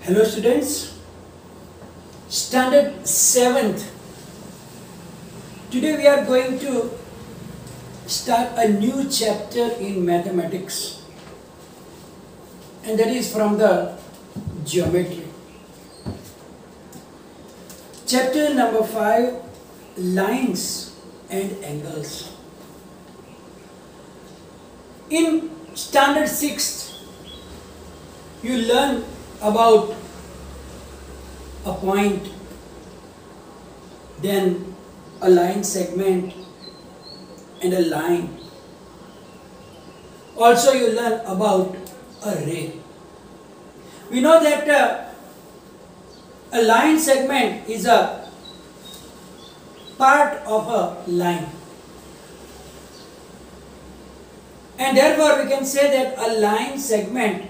Hello students, standard 7th. Today we are going to start a new chapter in mathematics, and that is from the geometry. Chapter number 5, lines and angles. In standard 6th, you learn about a point, then a line segment and a line. Also you learn about a ray. We know that a line segment is a part of a line, and therefore we can say that a line segment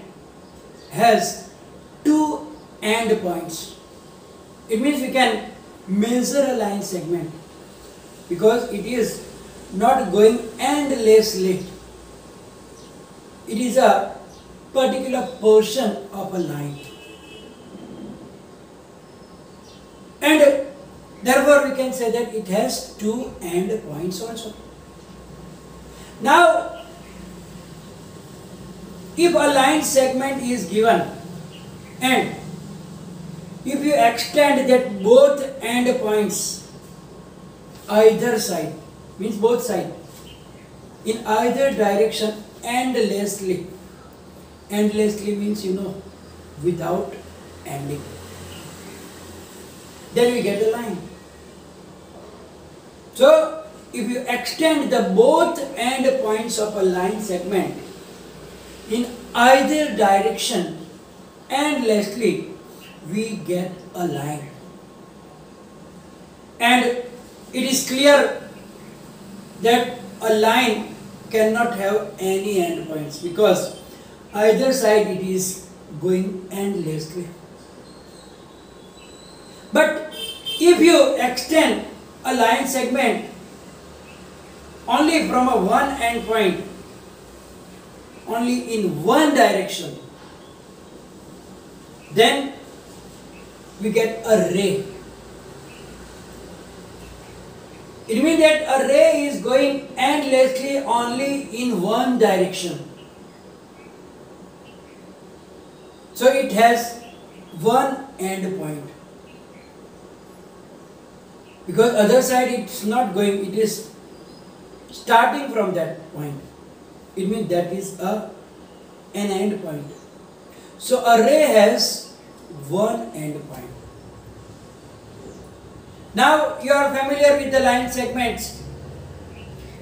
has two end points. It means we can measure a line segment because it is not going endlessly. It is a particular portion of a line, and therefore we can say that it has two end points also. Now, if a line segment is given and if you extend that both end points either side, means both sides, in either direction endlessly, endlessly means without ending, then we get a line. So if you extend the both end points of a line segment in either direction endlessly, we get a line. And it is clear that a line cannot have any end points because either side it is going endlessly. But if you extend a line segment only from a one end point, only in one direction, then we get a ray. It means that a ray is going endlessly only in one direction. So it has one end point. Because other side it's not going, it is starting from that point. It means that is an end point. So a ray has one end point. Now you are familiar with the line segments.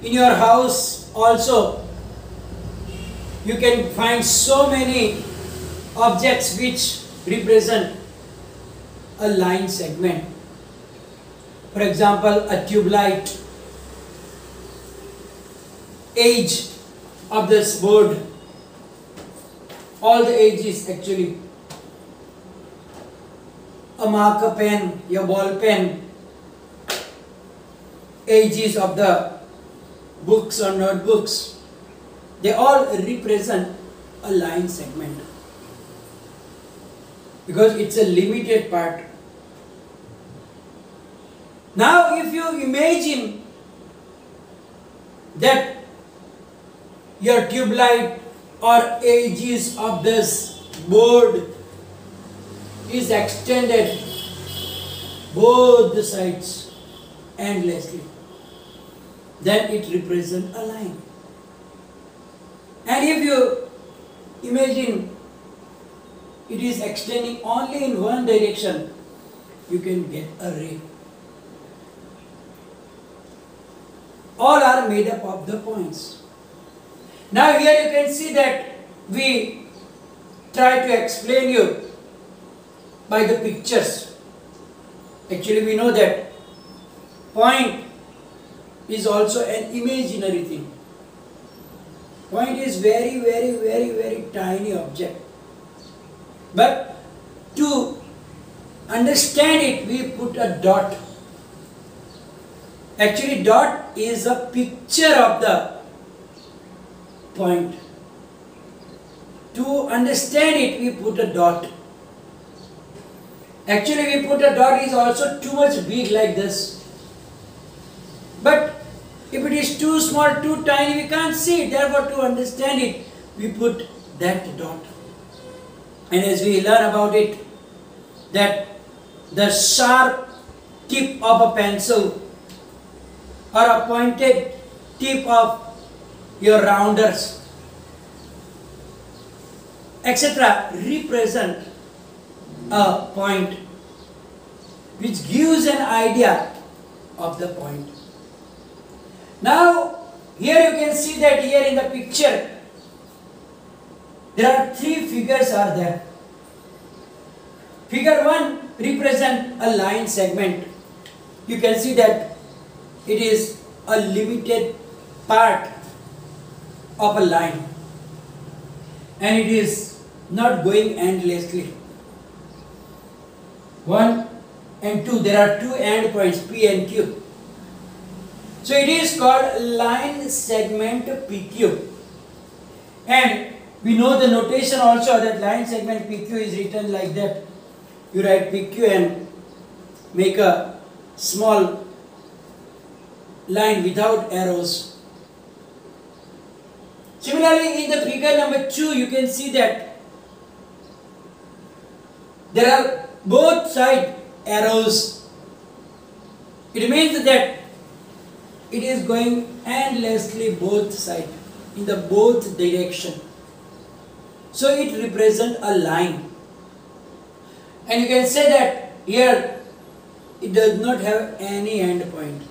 In your house also you can find so many objects which represent a line segment. For example, a tube light, edge of this board, all the edges actually, a marker pen, your ball pen, edges of the books or notebooks, they all represent a line segment because it's a limited part. Now if you imagine that your tube light or edges of this board is extended both the sides endlessly, then it represents a line. And if you imagine it is extending only in one direction, you can get a ray. All are made up of the points. Now here you can see that we try to explain you by the pictures. Actually we know that point is also an imaginary thing. Point is very tiny object. But to understand it, we put a dot. Actually dot is a picture of the point. To understand it, we put a dot. Actually, we put a dot is also too much big like this. But if it is too small, too tiny, we can't see it. Therefore, to understand it, we put that dot. And as we learn about it, that the sharp tip of a pencil or a pointed tip of your rounders, etc., represent a point which gives an idea of the point. Now, here you can see that here in the picture, there are three figures are there. Figure 1 represents a line segment. You can see that it is a limited part of a line and it is not going endlessly. 1 and 2, there are two end points P and Q. So it is called line segment PQ. And we know the notation also that line segment PQ is written like that. You write PQ and make a small line without arrows. Similarly, in the figure number 2, you can see that there are both side arrows. It means that it is going endlessly both side in the both direction. So it represents a line. And you can say that here it does not have any end point.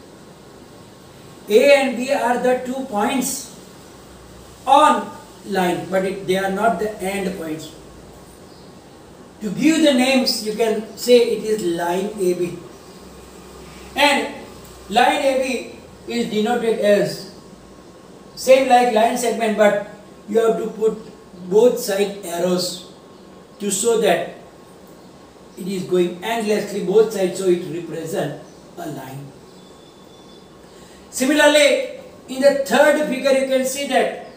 A and B are the 2 points on line, but they are not the end points. To give the names, you can say it is line AB. And line AB is denoted as same like line segment, but you have to put both side arrows to show that it is going endlessly both sides, so it represents a line. Similarly, in the third figure you can see that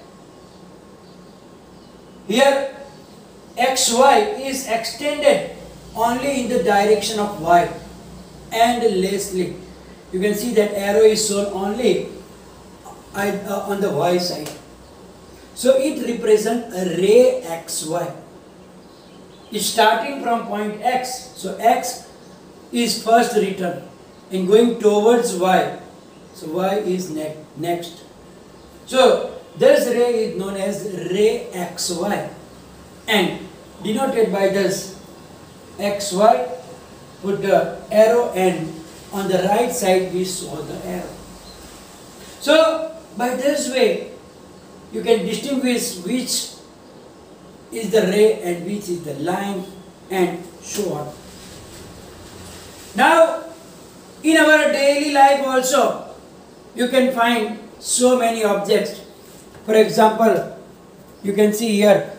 here XY is extended only in the direction of Y endlessly. You can see that arrow is shown only on the Y side. So it represents a ray XY. It's starting from point X. So X is first written and going towards Y. So Y is next. So this ray is known as ray XY and denoted by this XY. Put the arrow and on the right side we saw the arrow. So by this way you can distinguish which is the ray and which is the line and so on. Now in our daily life also you can find so many objects. For example, you can see here,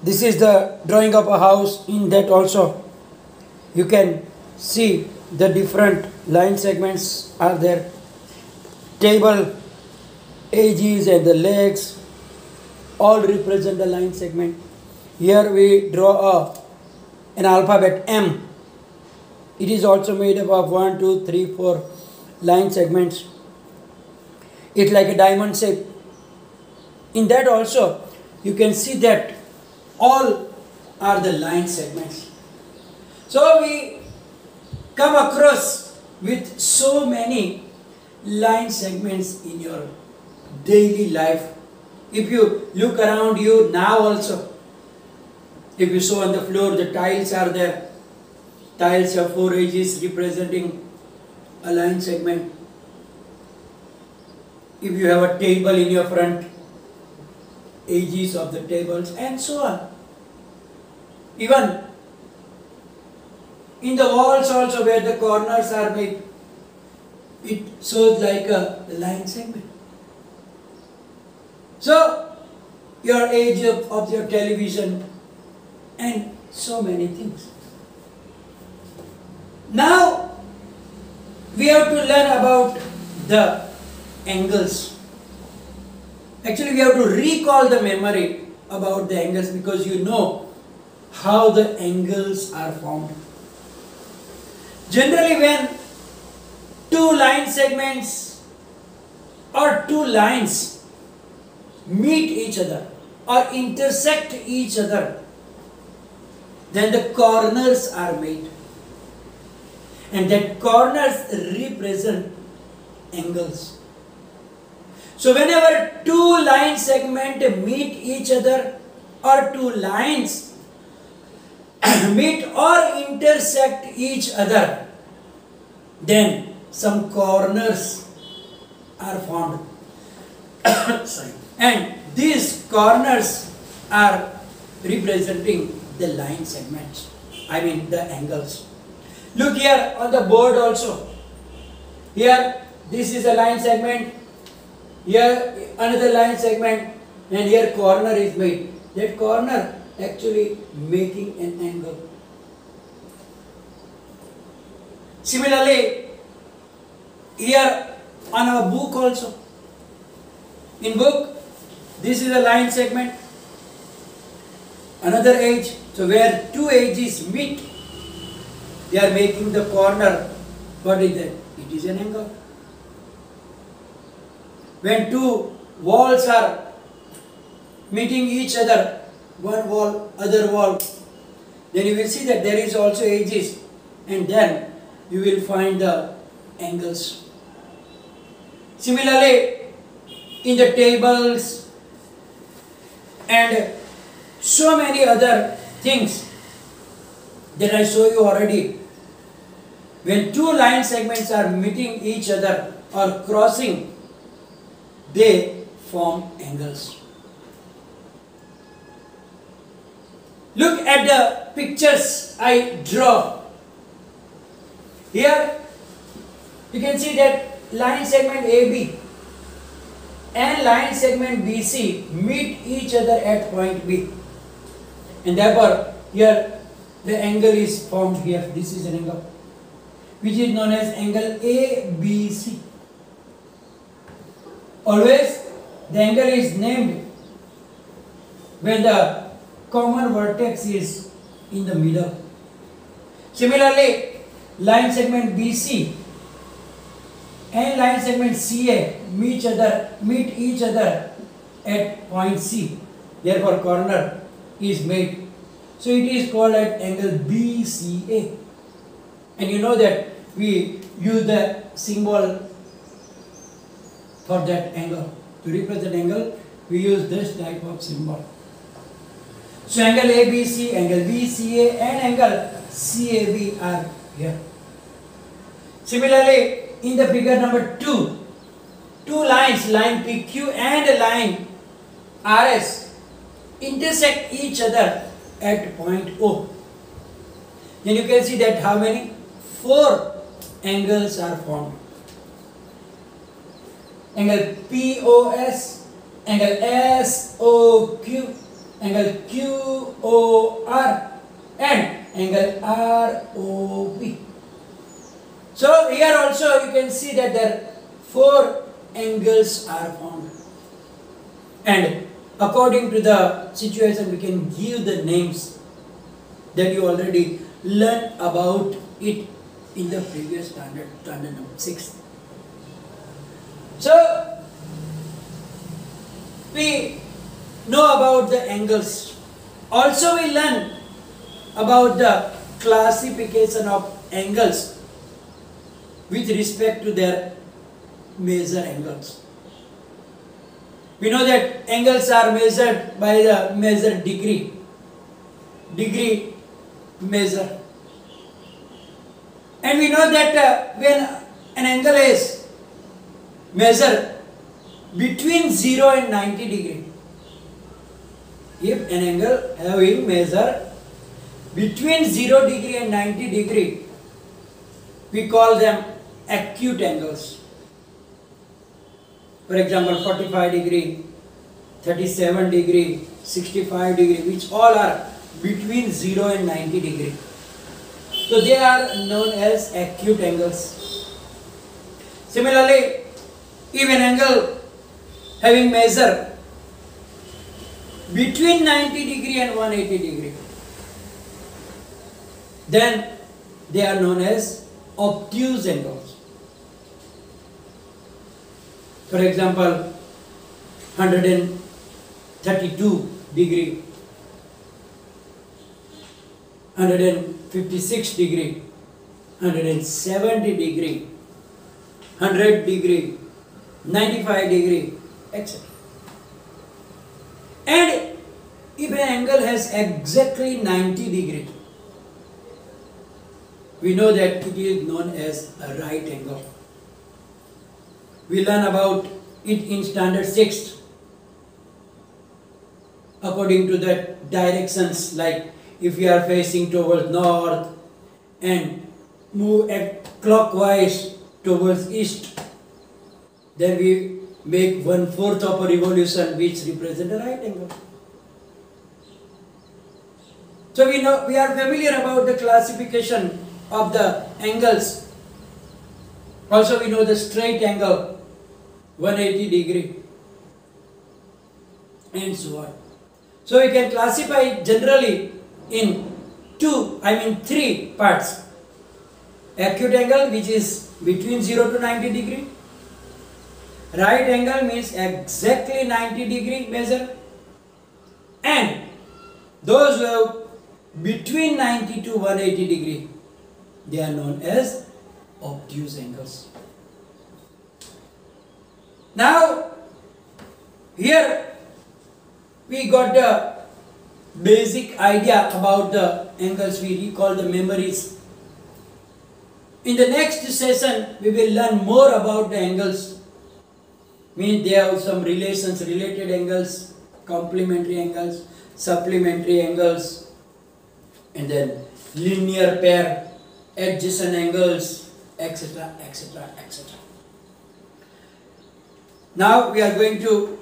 this is the drawing of a house. In that also you can see the different line segments are there. Table, edges and the legs all represent the line segment. Here we draw an alphabet M. It is also made up of 1, 2, 3, 4 line segments. It's like a diamond shape. In that also you can see that all are the line segments. So we come across with so many line segments in your daily life. If you look around you now also, if you saw on the floor, the tiles are there. Tiles have 4 edges representing a line segment. If you have a table in your front, edges of the tables and so on. Even in the walls also where the corners are made, it shows like a line segment. So your edge of your television and so many things. Now we have to learn about the angles. Actually we have to recall the memory about the angles, because you know how the angles are formed. Generally, when two line segments or two lines meet each other or intersect each other, then the corners are made, and that corners represent angles. So whenever two line segments meet each other or two lines meet or intersect each other, then some corners are formed. Sorry. And these corners are representing the line segments, I mean the angles. Look here on the board also. Here this is a line segment, here another line segment, and here corner is made. That corner actually making an angle. Similarly, here on our book also. In book, this is a line segment, another edge. So where two edges meet, they are making the corner. What is that? It is an angle. When two walls are meeting each other, one wall, other wall, then you will see that there is also edges, and then you will find the angles. Similarly, in the tables and so many other things that I show you already, when two line segments are meeting each other or crossing, they form angles. Look at the pictures I draw. Here you can see that line segment AB and line segment BC meet each other at point B, and therefore here the angle is formed here. This is an angle which is known as angle ABC. Always the angle is named when the common vertex is in the middle. Similarly, line segment BC and line segment CA meet each other at point C. Therefore, corner is made. So it is called at angle BCA. And you know that we use the symbol for that angle. To represent angle, we use this type of symbol. So angle ABC, angle BCA and angle CAB are here. Similarly, in the figure number 2, two lines, line PQ and line RS, intersect each other at point O. Then you can see that how many? 4 angles are formed. Angle POS, angle SOQ, angle QOR and angle ROP. So here also you can see that there 4 angles are formed, and according to the situation we can give the names that you already learned about it in the previous standard number 6. So we know about the angles. Also we learn about the classification of angles with respect to their measure angles. We know that angles are measured by the measure degree measure, and we know that when an angle is measured between 0 and 90 degree, if an angle having measure between 0 degree and 90 degree, we call them acute angles. For example, 45 degree, 37 degree, 65 degree, which all are between 0 and 90 degree. So they are known as acute angles. Similarly, if an angle having measure between 90 degree and 180 degree, then they are known as obtuse angles. For example, 132 degree, 156 degree, 170 degree, 100 degree, 95 degree, etc. And if an angle has exactly 90 degree, we know that it is known as a right angle. We learn about it in standard 6 according to the directions, like if we are facing towards north and move clockwise towards east, then we make 1/4 of a revolution, which represents a right angle. So we are familiar about the classification of the angles. Also we know the straight angle, 180 degree, and so on. So we can classify it generally in three parts. Acute angle, which is between 0 to 90 degree. Right angle means exactly 90 degree measure. And those who have between 90 to 180 degree, they are known as obtuse angles. Now, here we got the basic idea about the angles. We recall the memories. In the next session, we will learn more about the angles. Means they have some relations, related angles, complementary angles, supplementary angles, and then linear pair, adjacent angles, etc., etc., etc. Now we are going to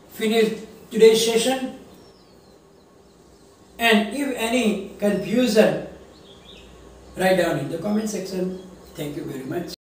finish today's session, and if any confusion, write down in the comment section. Thank you very much.